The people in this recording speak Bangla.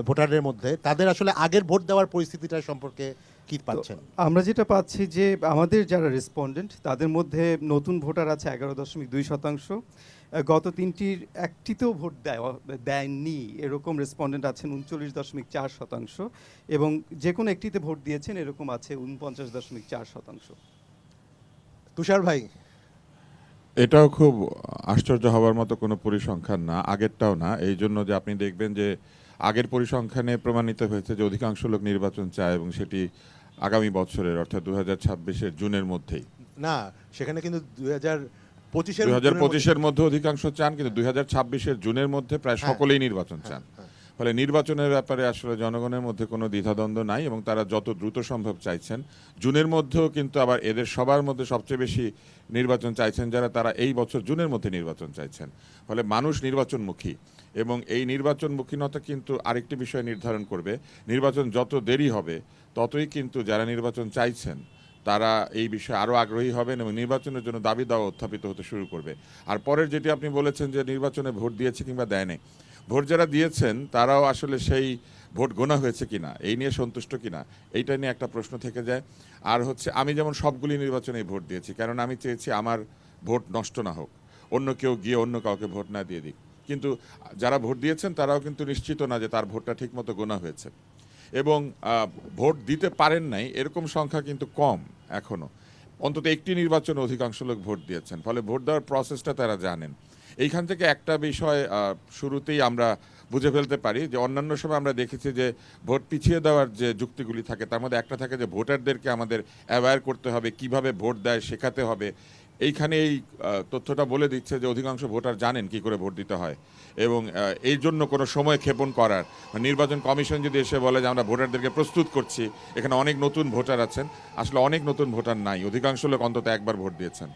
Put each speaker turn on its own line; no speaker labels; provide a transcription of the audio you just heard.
ভোটারদের মধ্যে, তাদের আসলে আগের ভোট দেওয়ার পরিস্থিতিটা সম্পর্কে কি
তো
পাচ্ছেন?
আমরা যেটা পাচ্ছি যে আমাদের যারা রেসপন্ডেন্ট তাদের মধ্যে নতুন ভোটার আছে 11.2%। গত তিনটির একটিতেও ভোট দেয়নি এরকম রেসপন্ডেন্ট আছেন 39.4%, এবং যে কোনো একটিতে ভোট দিয়েছেন এরকম আছে 49.4%।
তুষার ভাই।
এটাও খুব আশ্চর্য হওয়ার মতো কোনো পরিসংখ্যান না, আগেরটাও না। এই জন্য যে আপনি দেখবেন যে আগের পরিসংখ্যানে প্রমাণিত হয়েছে যে অধিকাংশ লোক নির্বাচন চায় এবং সেটি আগামী বছরের অর্থাৎ 2026-এর জুনের মধ্যেই।
না, সেখানে কিন্তু 2025-এর
2025-এর মধ্যে অধিকাংশ চান, কিন্তু 2026-এর জুনের মধ্যে প্রায়
হ্যাঁ।
সকলেই নির্বাচন চান।
হ্যাঁ।
ফলে নির্বাচনের ব্যাপারে আসলে জনগণের মধ্যে কোনো দ্বিধাদ্বন্দ্ব নাই এবং তারা যত দ্রুত সম্ভব চাইছেন। জুনের মধ্যেও কিন্তু আবার এদের সবার মধ্যে সবচেয়ে বেশি নির্বাচন চাইছেন যারা, তারা এই বছর জুনের মধ্যে নির্বাচন চাইছেন। ফলে মানুষ নির্বাচনমুখী, এবং এই নির্বাচনমুখীনতা কিন্তু আরেকটি বিষয় নির্ধারণ করবে, নির্বাচন যত দেরি হবে ততই কিন্তু যারা নির্বাচন চাইছেন তারা এই বিষয়ে আরও আগ্রহী হবেন এবং নির্বাচনের জন্য দাবি দাওয়া উত্থাপিত হতে শুরু করবে। আর পরের যেটি আপনি বলেছেন যে নির্বাচনে ভোট দিয়েছে কিংবা দেয়নি, ভোট যারা দিয়েছেন তারাও আসলে সেই ভোট গোনা হয়েছে কিনা এই নিয়ে সন্তুষ্ট কিনা এইটা নিয়ে একটা প্রশ্ন থেকে যায়। আর হচ্ছে, আমি যেমন সবগুলি নির্বাচনে ভোট দিয়েছি, কারণ আমি চেয়েছি আমার ভোট নষ্ট না হোক, অন্য কেউ গিয়ে অন্য কাউকে ভোট না দিয়ে দিক। কিন্তু যারা ভোট দিয়েছেন তারাও কিন্তু নিশ্চিত না যে তার ভোটটা ঠিকমতো গোনা হয়েছে, এবং ভোট দিতে পারেন নাই এরকম সংখ্যা কিন্তু কম এখনও। অন্তত একটি নির্বাচনে অধিকাংশ লোক ভোট দিয়েছেন, ফলে ভোট দেওয়ার প্রসেসটা তারা জানেন। এইখান থেকে একটা বিষয় শুরুতেই আমরা বুঝে ফেলতে পারি যে অন্যান্য সময় আমরা দেখেছি যে ভোট পিছিয়ে দেওয়ার যে যুক্তিগুলি থাকে তার মধ্যে একটা থাকে যে ভোটারদেরকে আমাদের অ্যাওয়্যার করতে হবে, কিভাবে ভোট দেয় শেখাতে হবে। এইখানে এই তথ্যটা বলে দিচ্ছে যে অধিকাংশ ভোটার জানেন কি করে ভোট দিতে হয়, এবং এই জন্য কোনো সময় ক্ষেপণ করার, নির্বাচন কমিশন যদি এসে বলে যে আমরা ভোটারদেরকে প্রস্তুত করছি, এখানে অনেক নতুন ভোটার আছেন, আসলে অনেক নতুন ভোটার নাই, অধিকাংশ লোক অন্তত একবার ভোট দিয়েছেন।